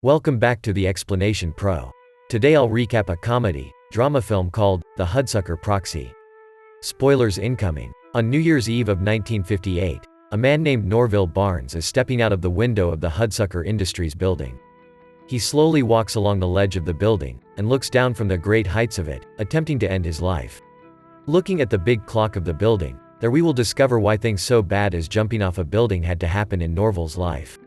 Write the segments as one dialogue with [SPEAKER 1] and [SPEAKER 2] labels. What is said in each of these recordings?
[SPEAKER 1] Welcome back to the Explanation Pro. Today I'll recap a comedy, drama film called The Hudsucker Proxy. Spoilers incoming. On New Year's Eve of 1958, a man named Norville Barnes is stepping out of the window of the Hudsucker Industries building. He slowly walks along the ledge of the building, and looks down from the great heights of it, attempting to end his life. Looking at the big clock of the building, there we will discover why things so bad as jumping off a building had to happen in Norville's life.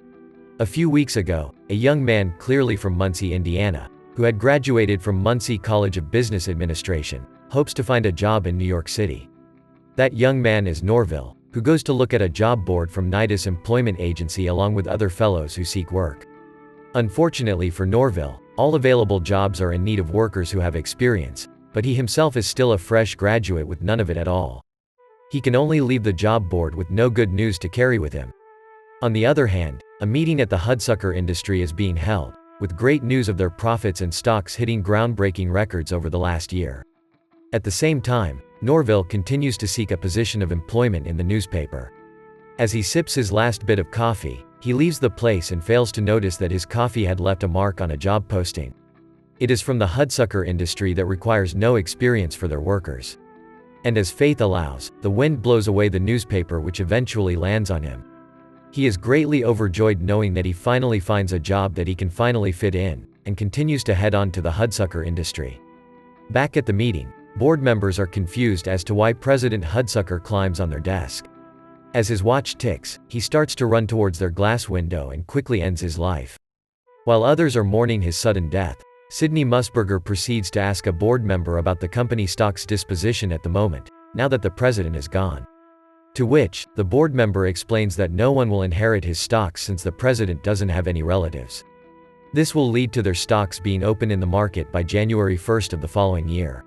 [SPEAKER 1] A few weeks ago, a young man clearly from Muncie, Indiana, who had graduated from Muncie College of Business Administration, hopes to find a job in New York City. That young man is Norville, who goes to look at a job board from Nidus Employment Agency along with other fellows who seek work. Unfortunately for Norville, all available jobs are in need of workers who have experience, but he himself is still a fresh graduate with none of it at all. He can only leave the job board with no good news to carry with him. On the other hand, a meeting at the Hudsucker Industry is being held, with great news of their profits and stocks hitting groundbreaking records over the last year. At the same time, Norville continues to seek a position of employment in the newspaper. As he sips his last bit of coffee, he leaves the place and fails to notice that his coffee had left a mark on a job posting. It is from the Hudsucker Industry that requires no experience for their workers. And as fate allows, the wind blows away the newspaper, which eventually lands on him. He is greatly overjoyed knowing that he finally finds a job that he can finally fit in, and continues to head on to the Hudsucker Industry. Back at the meeting, board members are confused as to why President Hudsucker climbs on their desk. As his watch ticks, he starts to run towards their glass window and quickly ends his life. While others are mourning his sudden death, Sidney Musburger proceeds to ask a board member about the company stock's disposition at the moment, now that the president is gone. To which, the board member explains that no one will inherit his stocks since the president doesn't have any relatives. This will lead to their stocks being open in the market by January 1st of the following year.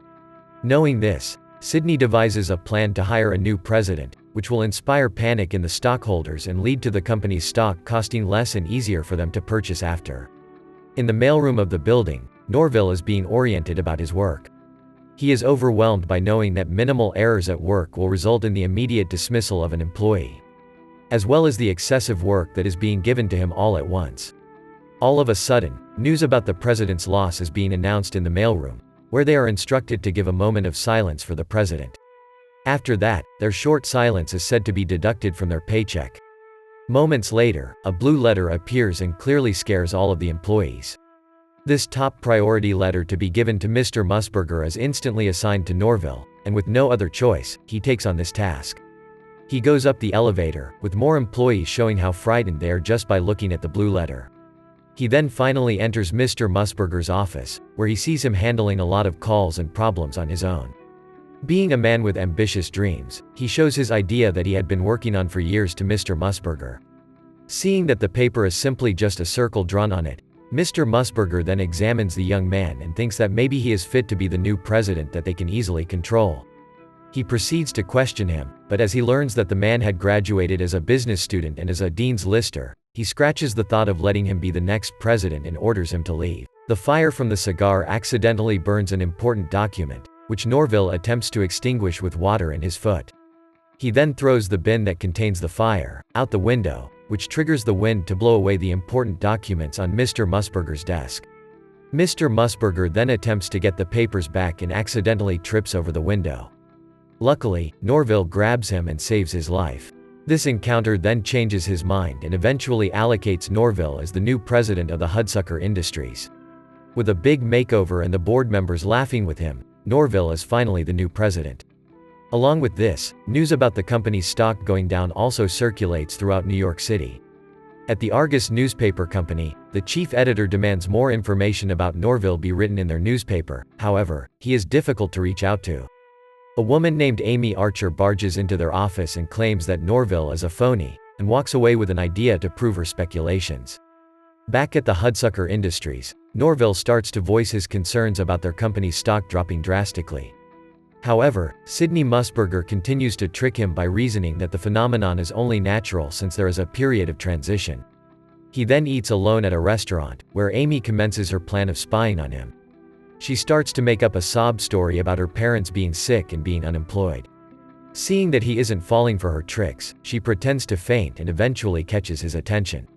[SPEAKER 1] Knowing this, Sidney devises a plan to hire a new president, which will inspire panic in the stockholders and lead to the company's stock costing less and easier for them to purchase after. In the mailroom of the building, Norville is being oriented about his work. He is overwhelmed by knowing that minimal errors at work will result in the immediate dismissal of an employee, as well as the excessive work that is being given to him all at once. All of a sudden, news about the president's loss is being announced in the mailroom, where they are instructed to give a moment of silence for the president. After that, their short silence is said to be deducted from their paycheck. Moments later, a blue letter appears and clearly scares all of the employees. This top priority letter to be given to Mr. Musburger is instantly assigned to Norville, and with no other choice, he takes on this task. He goes up the elevator, with more employees showing how frightened they are just by looking at the blue letter. He then finally enters Mr. Musburger's office, where he sees him handling a lot of calls and problems on his own. Being a man with ambitious dreams, he shows his idea that he had been working on for years to Mr. Musburger. Seeing that the paper is simply just a circle drawn on it, Mr. Musburger then examines the young man and thinks that maybe he is fit to be the new president that they can easily control. He proceeds to question him, but as he learns that the man had graduated as a business student and as a dean's lister, he scratches the thought of letting him be the next president and orders him to leave. The fire from the cigar accidentally burns an important document, which Norville attempts to extinguish with water in his foot. He then throws the bin that contains the fire out the window, which triggers the wind to blow away the important documents on Mr. Musburger's desk. Mr. Musburger then attempts to get the papers back and accidentally trips over the window. Luckily, Norville grabs him and saves his life. This encounter then changes his mind and eventually allocates Norville as the new president of the Hudsucker Industries. With a big makeover and the board members laughing with him, Norville is finally the new president. Along with this, news about the company's stock going down also circulates throughout New York City. At the Argus newspaper company, the chief editor demands more information about Norville be written in their newspaper. However, he is difficult to reach out to. A woman named Amy Archer barges into their office and claims that Norville is a phony, and walks away with an idea to prove her speculations. Back at the Hudsucker Industries, Norville starts to voice his concerns about their company's stock dropping drastically. However, Sidney Musburger continues to trick him by reasoning that the phenomenon is only natural since there is a period of transition. He then eats alone at a restaurant, where Amy commences her plan of spying on him. She starts to make up a sob story about her parents being sick and being unemployed. Seeing that he isn't falling for her tricks, she pretends to faint and eventually catches his attention.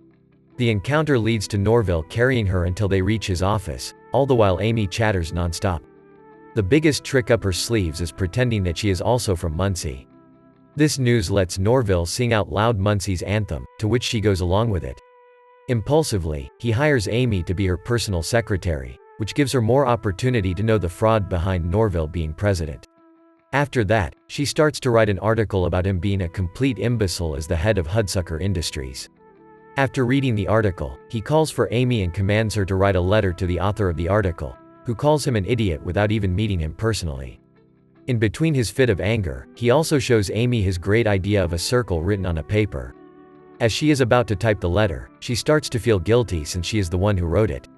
[SPEAKER 1] The encounter leads to Norville carrying her until they reach his office, all the while Amy chatters nonstop. The biggest trick up her sleeves is pretending that she is also from Muncie. This news lets Norville sing out loud Muncie's anthem, to which she goes along with it. Impulsively, he hires Amy to be her personal secretary, which gives her more opportunity to know the fraud behind Norville being president. After that, she starts to write an article about him being a complete imbecile as the head of Hudsucker Industries. After reading the article, he calls for Amy and commands her to write a letter to the author of the article, who calls him an idiot without even meeting him personally. In between his fit of anger, he also shows Amy his great idea of a circle written on a paper. As she is about to type the letter, she starts to feel guilty since she is the one who wrote it.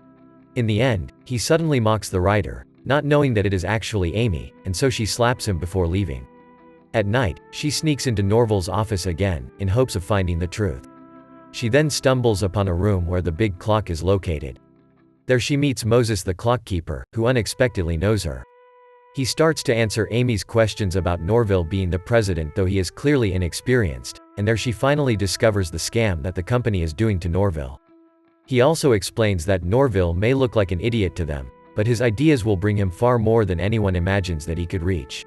[SPEAKER 1] In the end, he suddenly mocks the writer, not knowing that it is actually Amy, and so she slaps him before leaving. At night, she sneaks into Norville's office again, in hopes of finding the truth. She then stumbles upon a room where the big clock is located. There she meets Moses the clockkeeper, who unexpectedly knows her. He starts to answer Amy's questions about Norville being the president, though he is clearly inexperienced, and there she finally discovers the scam that the company is doing to Norville. He also explains that Norville may look like an idiot to them, but his ideas will bring him far more than anyone imagines that he could reach.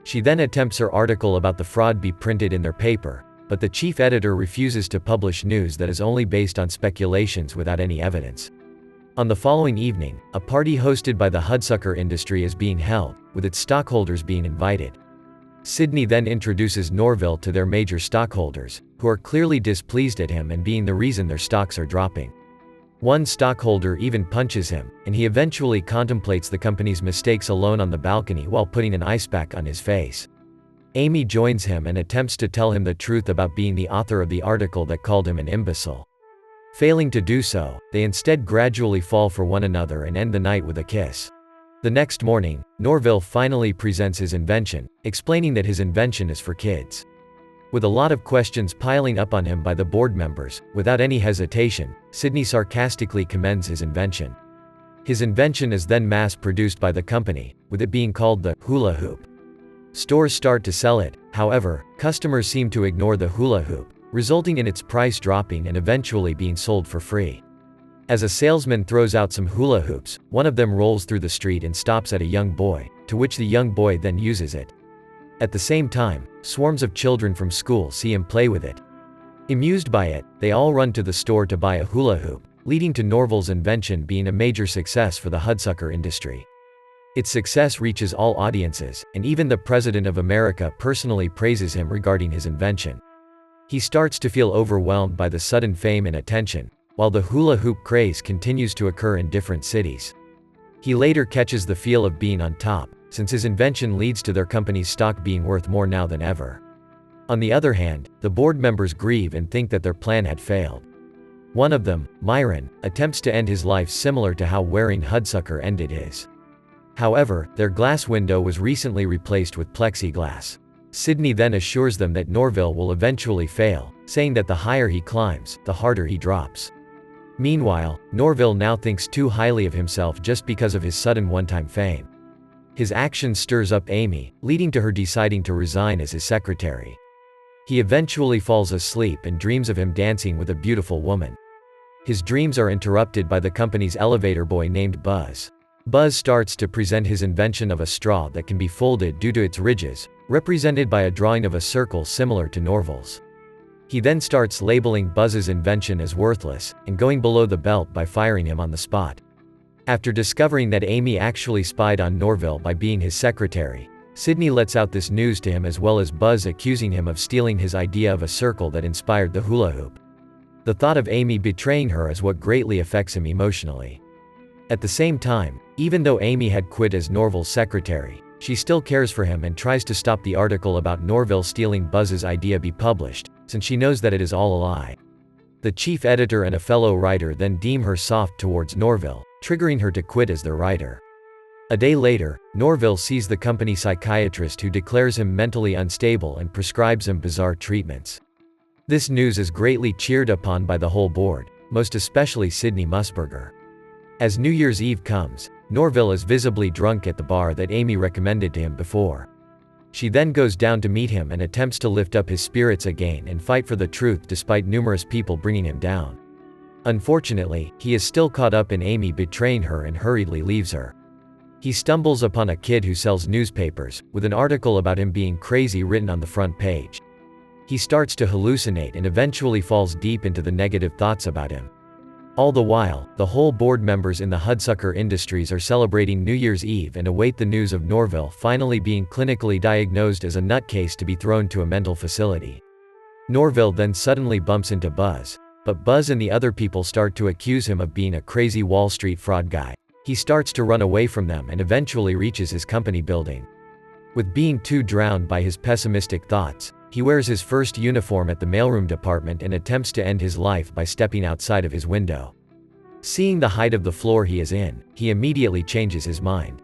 [SPEAKER 1] She then attempts her article about the fraud be printed in their paper, but the chief editor refuses to publish news that is only based on speculations without any evidence. On the following evening, a party hosted by the Hudsucker Industry is being held, with its stockholders being invited. Sidney then introduces Norville to their major stockholders, who are clearly displeased at him and being the reason their stocks are dropping. One stockholder even punches him, and he eventually contemplates the company's mistakes alone on the balcony while putting an ice pack on his face. Amy joins him and attempts to tell him the truth about being the author of the article that called him an imbecile. Failing to do so, they instead gradually fall for one another and end the night with a kiss. The next morning, Norville finally presents his invention, explaining that his invention is for kids. With a lot of questions piling up on him by the board members, without any hesitation, Sidney sarcastically commends his invention. His invention is then mass-produced by the company, with it being called the hula hoop. Stores start to sell it, however, customers seem to ignore the hula hoop, resulting in its price dropping and eventually being sold for free. As a salesman throws out some hula hoops, one of them rolls through the street and stops at a young boy, to which the young boy then uses it. At the same time, swarms of children from school see him play with it. Amused by it, they all run to the store to buy a hula hoop, leading to Norville's invention being a major success for the Hudsucker Industry. Its success reaches all audiences, and even the President of America personally praises him regarding his invention. He starts to feel overwhelmed by the sudden fame and attention, while the hula hoop craze continues to occur in different cities. He later catches the feel of being on top, since his invention leads to their company's stock being worth more now than ever. On the other hand, the board members grieve and think that their plan had failed. One of them, Myron, attempts to end his life similar to how Waring Hudsucker ended his. However, their glass window was recently replaced with plexiglass. Sidney then assures them that Norville will eventually fail, saying that the higher he climbs, the harder he drops. Meanwhile, Norville now thinks too highly of himself just because of his sudden one-time fame. His action stirs up Amy, leading to her deciding to resign as his secretary. He eventually falls asleep and dreams of him dancing with a beautiful woman. His dreams are interrupted by the company's elevator boy named Buzz. Buzz starts to present his invention of a straw that can be folded due to its ridges, represented by a drawing of a circle similar to Norville's. He then starts labeling Buzz's invention as worthless, and going below the belt by firing him on the spot. After discovering that Amy actually spied on Norville by being his secretary, Sidney lets out this news to him as well as Buzz accusing him of stealing his idea of a circle that inspired the hula hoop. The thought of Amy betraying her is what greatly affects him emotionally. At the same time, even though Amy had quit as Norville's secretary, she still cares for him and tries to stop the article about Norville stealing Buzz's idea be published, since she knows that it is all a lie. The chief editor and a fellow writer then deem her soft towards Norville, triggering her to quit as their writer. A day later, Norville sees the company psychiatrist who declares him mentally unstable and prescribes him bizarre treatments. This news is greatly cheered upon by the whole board, most especially Sidney Musburger. As New Year's Eve comes, Norville is visibly drunk at the bar that Amy recommended to him before. She then goes down to meet him and attempts to lift up his spirits again and fight for the truth despite numerous people bringing him down. Unfortunately, he is still caught up in Amy betraying her and hurriedly leaves her. He stumbles upon a kid who sells newspapers, with an article about him being crazy written on the front page. He starts to hallucinate and eventually falls deep into the negative thoughts about him. All the while, the whole board members in the Hudsucker Industries are celebrating New Year's Eve and await the news of Norville finally being clinically diagnosed as a nutcase to be thrown to a mental facility. Norville then suddenly bumps into Buzz, but Buzz and the other people start to accuse him of being a crazy Wall Street fraud guy. He starts to run away from them and eventually reaches his company building. With being too drowned by his pessimistic thoughts, he wears his first uniform at the mailroom department and attempts to end his life by stepping outside of his window. Seeing the height of the floor he is in, he immediately changes his mind.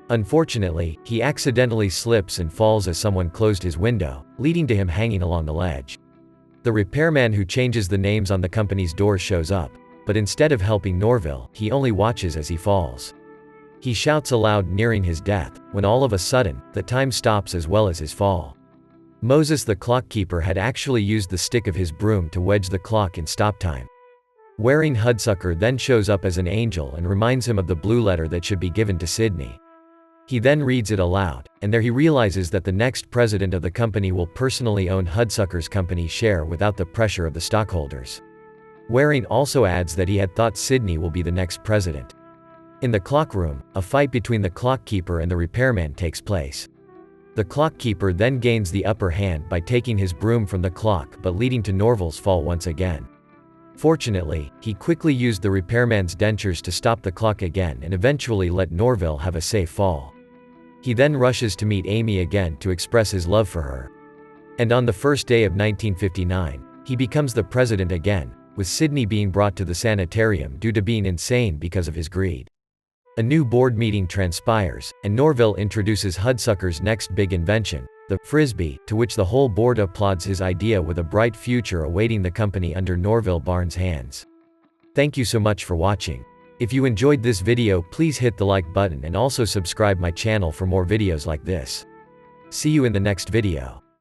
[SPEAKER 1] Unfortunately, he accidentally slips and falls as someone closed his window, leading to him hanging along the ledge. The repairman who changes the names on the company's doors shows up, but instead of helping Norville, he only watches as he falls. He shouts aloud nearing his death, when all of a sudden, the time stops as well as his fall. Moses the clockkeeper had actually used the stick of his broom to wedge the clock in stop time. Wearing Hudsucker then shows up as an angel and reminds him of the blue letter that should be given to Sydney. He then reads it aloud, and there he realizes that the next president of the company will personally own Hudsucker's company share without the pressure of the stockholders. Waring also adds that he had thought Sydney will be the next president. In the clock room, a fight between the clockkeeper and the repairman takes place. The clockkeeper then gains the upper hand by taking his broom from the clock but leading to Norville's fall once again. Fortunately, he quickly used the repairman's dentures to stop the clock again and eventually let Norville have a safe fall. He then rushes to meet Amy again to express his love for her. And on the first day of 1959, he becomes the president again, with Sydney being brought to the sanitarium due to being insane because of his greed. A new board meeting transpires, and Norville introduces Hudsucker's next big invention, the Frisbee, to which the whole board applauds his idea with a bright future awaiting the company under Norville Barnes' hands. Thank you so much for watching. If you enjoyed this video, please hit the like button and also subscribe my channel for more videos like this. See you in the next video.